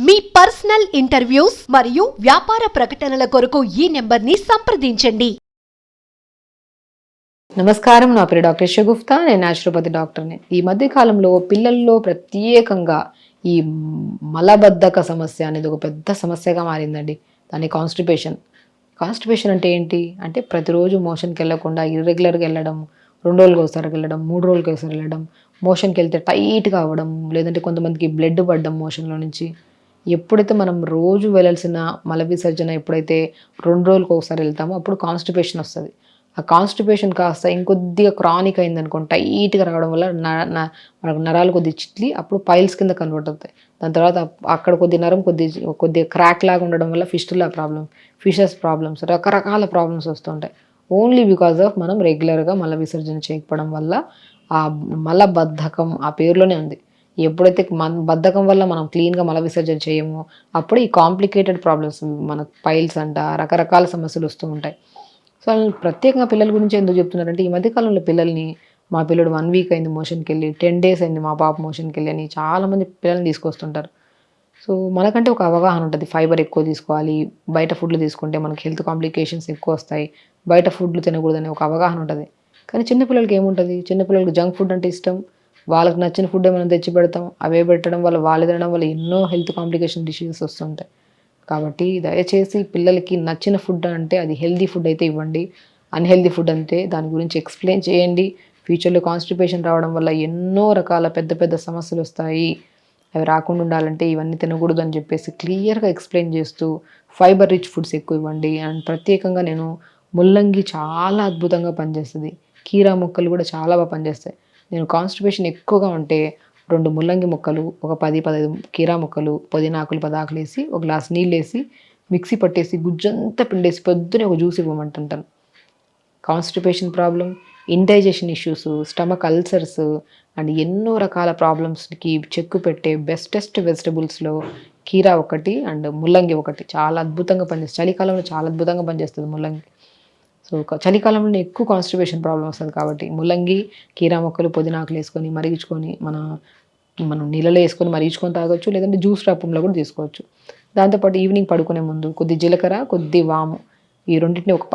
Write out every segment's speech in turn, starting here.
మీ personal interviews మరియు వ్యాపార ప్రకటనల కొరకు ఈ నెంబర్ని సంప్రదించండి. నమస్కారం, నా పేరు డాక్టర్ షగుఫ్తా. నేను న్యాచురోపతి డాక్టర్ని. ఈ మధ్య కాలంలో పిల్లల్లో ప్రత్యేకంగా ఈ మలబద్ధక సమస్య అనేది ఒక పెద్ద సమస్యగా మారిందండి. దాన్ని కాన్స్టిపేషన్ అంటే ఏంటి అంటే ప్రతిరోజు మోషన్కి వెళ్ళకుండా ఇర్రెగ్యులర్గా వెళ్ళడం, 2 రోజులకు ఒకసారి వెళ్ళడం, 3 రోజులకు ఒకసారి వెళ్ళడం, మోషన్కి వెళ్తే టైట్గా అవ్వడం, లేదంటే కొంతమందికి బ్లడ్ పడడం మోషన్లో నుంచి. ఎప్పుడైతే మనం రోజు వెళ్ళాల్సిన మల విసర్జన ఎప్పుడైతే 2 రోజులకు ఒకసారి వెళ్తామో అప్పుడు కాన్స్టిపేషన్ వస్తుంది. ఆ కాన్స్టిపేషన్ కాస్త ఇంకొద్దిగా క్రానిక్ అయిందనుకోండి, టైట్గా రావడం వల్ల మనకు నరాలు కొద్దిగా చిట్లి అప్పుడు పైల్స్ కింద కన్వర్ట్ అవుతాయి. దాని తర్వాత అక్కడ కొద్ది నరం కొద్దిగా క్రాక్ లాగా ఉండడం వల్ల ఫిషెస్ ప్రాబ్లమ్స్, రకరకాల ప్రాబ్లమ్స్ వస్తుంటాయి. ఓన్లీ బికాజ్ ఆఫ్ మనం రెగ్యులర్గా మల విసర్జన చేయకపోవడం వల్ల ఆ మలబద్ధకం ఆ పేరులోనే ఉంది. ఎప్పుడైతే బద్ధకం వల్ల మనం క్లీన్గా మల విసర్జన చేయమో అప్పుడు ఈ కాంప్లికేటెడ్ ప్రాబ్లమ్స్, మన పైల్స్ అంట, రకరకాల సమస్యలు వస్తూ ఉంటాయి. సో ప్రత్యేకంగా పిల్లల గురించి ఎందుకు చెప్తున్నారంటే, ఈ మధ్యకాలంలో మా పిల్లడు 1 వీక్ అయింది మోషన్కి వెళ్ళి, 10 days అయింది మా పాప మోషన్కి వెళ్ళి అని చాలామంది పిల్లల్ని తీసుకొస్తుంటారు. సో మనకంటే ఒక అవగాహన ఉంటుంది, ఫైబర్ ఎక్కువ తీసుకోవాలి, బయట ఫుడ్లు తీసుకుంటే మనకి హెల్త్ కాంప్లికేషన్స్ ఎక్కువ వస్తాయి, బయట ఫుడ్లు తినకూడదని ఒక అవగాహన ఉంటుంది. కానీ చిన్నపిల్లలకి ఏముంటుంది, చిన్నపిల్లలకి జంక్ ఫుడ్ అంటే ఇష్టం, వాళ్ళకి నచ్చిన ఫుడ్ మనం తెచ్చి పెడతాం, అవే పెట్టడం వల్ల వాళ్ళు తినడం వల్ల ఎన్నో హెల్త్ కాంప్లికేషన్ డిసీజెస్ వస్తుంటాయి. కాబట్టి దయచేసి పిల్లలకి నచ్చిన ఫుడ్ అంటే అది హెల్దీ ఫుడ్ అయితే ఇవ్వండి, అన్హెల్దీ ఫుడ్ అంటే దాని గురించి ఎక్స్ప్లెయిన్ చేయండి. ఫ్యూచర్లో కాన్స్టిపేషన్ రావడం వల్ల ఎన్నో రకాల పెద్ద పెద్ద సమస్యలు వస్తాయి, అవి రాకుండా ఉండాలంటే ఇవన్నీ తినకూడదు అని చెప్పేసి క్లియర్గా ఎక్స్ప్లెయిన్ చేస్తూ ఫైబర్ రిచ్ ఫుడ్స్ ఎక్కువ ఇవ్వండి. అండ్ ప్రత్యేకంగా నేను ముల్లంగి చాలా అద్భుతంగా పనిచేస్తుంది, కీరా మొక్కలు కూడా చాలా బాగా పనిచేస్తాయి. నేను కాన్స్టిపేషన్ ఎక్కువగా ఉంటే 2 ముల్లంగి మొక్కలు, ఒక 10-15 కీరా మొక్కలు, పుదీనాకులు 10 ఆకులు వేసి, ఒక గ్లాస్ నీళ్ళు వేసి మిక్సీ పట్టేసి గుజ్జంతా పిండేసి పొద్దునే ఒక జ్యూస్ ఇవ్వమంటుంటాను. Constipation problem, indigestion issues, stomach ulcers and ఎన్నో రకాల ప్రాబ్లమ్స్కి చెక్కు పెట్టే బెస్టెస్ట్ వెజిటబుల్స్లో కీరా ఒకటి అండ్ ముల్లంగి ఒకటి చాలా అద్భుతంగా పనిచేస్తుంది. చలికాలంలో చాలా అద్భుతంగా పనిచేస్తుంది ముల్లంగి. సో చలికాలంలో ఎక్కువ కాన్స్టిపేషన్ ప్రాబ్లం వస్తుంది కాబట్టి ముల్లంగి, కీరా మొక్కలు, పుదీనాకులు వేసుకొని మరిగించుకొని మనం నీళ్ళలో వేసుకొని మరిగించుకొని తాగొచ్చు, లేదంటే జ్యూస్ రూపంలో కూడా తీసుకోవచ్చు. దాంతోపాటు ఈవినింగ్ పడుకునే ముందు కొద్ది జీలకర్ర, కొద్ది వాము, ఈ రెండింటిని ఒక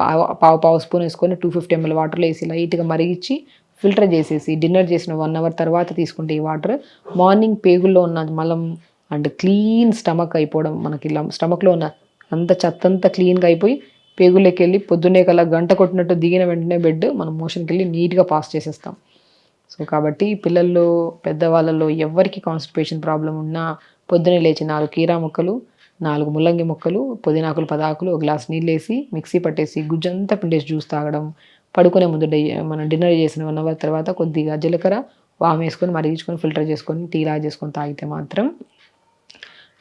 పావు స్పూన్ వేసుకొని 250 ml వాటర్లో వేసి లైట్గా మరిగించి ఫిల్టర్ చేసేసి డిన్నర్ చేసిన 1 hour తర్వాత తీసుకుంటే ఈ వాటర్ మార్నింగ్ పేగుల్లో ఉన్న మలం అండ్ క్లీన్ స్టమక్ అయిపోవడం, మనకి ఇలా స్టమక్లో ఉన్న అంత చెత్తంతా క్లీన్గా అయిపోయి పేగుల్లోకి వెళ్ళి పొద్దున్నే కల్లా గంట కొట్టినట్టు దిగిన వెంటనే బెడ్ మనం మోషన్కి వెళ్ళి నీట్గా పాస్ చేసేస్తాం. సో కాబట్టి పిల్లల్లో, పెద్దవాళ్ళలో ఎవరికి కాన్స్టిపేషన్ ప్రాబ్లం ఉన్నా పొద్దున్నే లేచి 4 కీరా మొక్కలు, 4 ముల్లంగి మొక్కలు, పుదీనాకులు 10 ఆకులు, ఒక గ్లాస్ నీళ్ళు వేసి మిక్సీ పట్టేసి గుజ్జంతా పిండేసి జ్యూస్ తాగడం, పడుకునే ముందు మనం డిన్నర్ చేసిన 1 hour తర్వాత కొద్దిగా జీలకర్ర, వాము వేసుకొని మరిగించుకొని ఫిల్టర్ చేసుకొని టీలా చేసుకొని తాగితే మాత్రం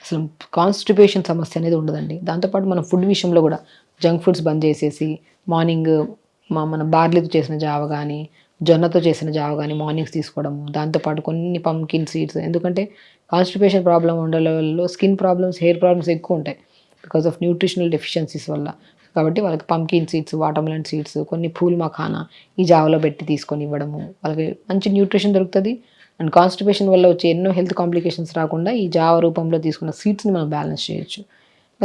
అసలు కాన్స్టిపేషన్ సమస్య అనేది ఉండదండి. దాంతోపాటు మనం ఫుడ్ విషయంలో కూడా జంక్ ఫుడ్స్ బంద్ చేసేసి మార్నింగ్ మన బార్లీతో చేసిన జావ కానీ, జొన్నతో చేసిన జావ కానీ మార్నింగ్స్ తీసుకోవడము, దాంతోపాటు కొన్ని పంకిన్ సీడ్స్, ఎందుకంటే కాన్స్టిపేషన్ ప్రాబ్లం ఉండడంలో స్కిన్ ప్రాబ్లమ్స్, హెయిర్ ప్రాబ్లమ్స్ ఎక్కువ ఉంటాయి బికాస్ ఆఫ్ న్యూట్రిషనల్ డెఫిషియన్సీస్ వల్ల. కాబట్టి వాళ్ళకి పంకిన్ సీడ్స్, వాటర్మెలన్ సీడ్స్, కొన్ని పూల్ మఖానా ఈ జావలో పెట్టి తీసుకొని ఇవ్వడము, వాళ్ళకి మంచి న్యూట్రిషన్ దొరుకుతుంది. అండ్ కాన్స్టిపేషన్ వల్ల వచ్చే ఎన్నో హెల్త్ కాంప్లికేషన్స్ రాకుండా ఈ జావ రూపంలో తీసుకున్న సీడ్స్ని మనం బ్యాలెన్స్ చేయొచ్చు.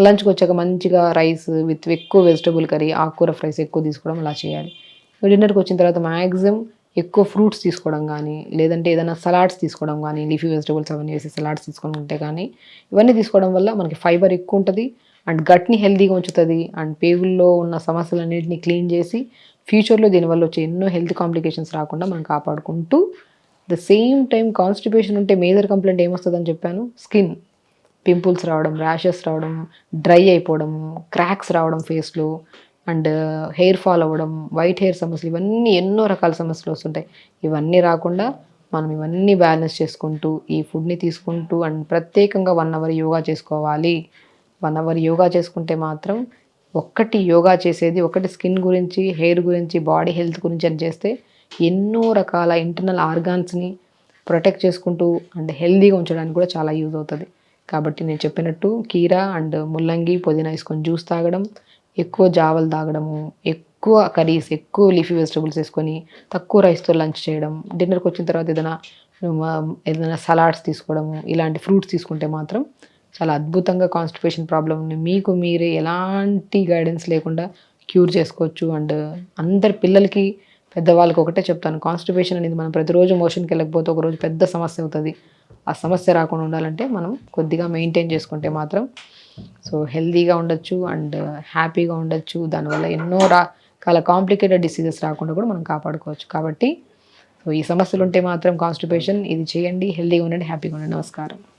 లంచ్కి వచ్చాక మంచిగా రైస్ విత్ ఎక్కువ వెజిటబుల్ కర్రీ, ఆకుకూర ఫ్రైస్ ఎక్కువ తీసుకోవడం అలా చేయాలి. డిన్నర్కి వచ్చిన తర్వాత మ్యాక్సిమం ఎక్కువ ఫ్రూట్స్ తీసుకోవడం కానీ, లేదంటే ఏదైనా సలాడ్స్ తీసుకోవడం కానీ, లీఫీ వెజిటబుల్స్ అవన్నీ వేసి సలాడ్స్ తీసుకుంటే కానీ, ఇవన్నీ తీసుకోవడం వల్ల మనకి ఫైబర్ ఎక్కువ ఉంటుంది అండ్ గట్ని హెల్తీగా ఉంచుతుంది అండ్ పేగుల్లో ఉన్న సమస్యలన్నింటినీ క్లీన్ చేసి ఫ్యూచర్లో దీనివల్ల వచ్చే ఎన్నో హెల్త్ కాంప్లికేషన్స్ రాకుండా మనం కాపాడుకుంటూ, ద సేమ్ టైం కాన్స్టిపేషన్ ఉంటే మేజర్ కంప్లైంట్ ఏమొస్తుందని చెప్పాను, స్కిన్ పింపుల్స్ రావడం, ర్యాషెస్ రావడం, డ్రై అయిపోవడము, క్రాక్స్ రావడం ఫేస్లో అండ్ హెయిర్ ఫాల్ అవ్వడం, వైట్ హెయిర్ సమస్యలు, ఇవన్నీ ఎన్నో రకాల సమస్యలు వస్తుంటాయి. ఇవన్నీ రాకుండా మనం ఇవన్నీ బ్యాలెన్స్ చేసుకుంటూ ఈ ఫుడ్ని తీసుకుంటూ అండ్ ప్రత్యేకంగా 1 hour యోగా చేసుకోవాలి. 1 hour యోగా చేసుకుంటే మాత్రం యోగా చేసేది ఒకటి స్కిన్ గురించి, హెయిర్ గురించి, బాడీ హెల్త్ గురించి అని చేస్తే ఎన్నో రకాల ఇంటర్నల్ ఆర్గాన్స్ని ప్రొటెక్ట్ చేసుకుంటూ అండ్ హెల్తీగా ఉంచడానికి కూడా చాలా యూజ్ అవుతుంది. కాబట్టి నేను చెప్పినట్టు కీరా అండ్ ముల్లంగి, పుదీనా వేసుకొని జ్యూస్ తాగడం, ఎక్కువ జావలు తాగడము, ఎక్కువ కర్రీస్, ఎక్కువ లీఫీ వెజిటబుల్స్ వేసుకొని తక్కువ రైస్తో లంచ్ చేయడం, డిన్నర్కి వచ్చిన తర్వాత ఏదైనా సలాడ్స్ తీసుకోవడము, ఇలాంటి ఫ్రూట్స్ తీసుకుంటే మాత్రం చాలా అద్భుతంగా కాన్స్టిపేషన్ ప్రాబ్లమ్ని మీకు మీరే ఎలాంటి గైడెన్స్ లేకుండా క్యూర్ చేసుకోవచ్చు. అండ్ అందరి పిల్లలకి పెద్దవాళ్ళకి ఒకటే చెప్తాను, కాన్స్టిపేషన్ అనేది మనం ప్రతిరోజు మోషన్కి వెళ్ళకపోతే ఒకరోజు పెద్ద సమస్య అవుతుంది. ఆ సమస్య రాకుండా ఉండాలంటే మనం కొద్దిగా మెయింటైన్ చేసుకుంటే మాత్రం సో హెల్తీగా ఉండొచ్చు అండ్ హ్యాపీగా ఉండొచ్చు. దానివల్ల ఎన్నో రకాల కాంప్లికేటెడ్ డిసీజెస్ రాకుండా కూడా మనం కాపాడుకోవచ్చు. కాబట్టి సో ఈ సమస్యలు ఉంటే మాత్రం కాన్స్టిపేషన్ ఇది చేయండి, హెల్తీగా ఉండండి, హ్యాపీగా ఉండండి. నమస్కారం.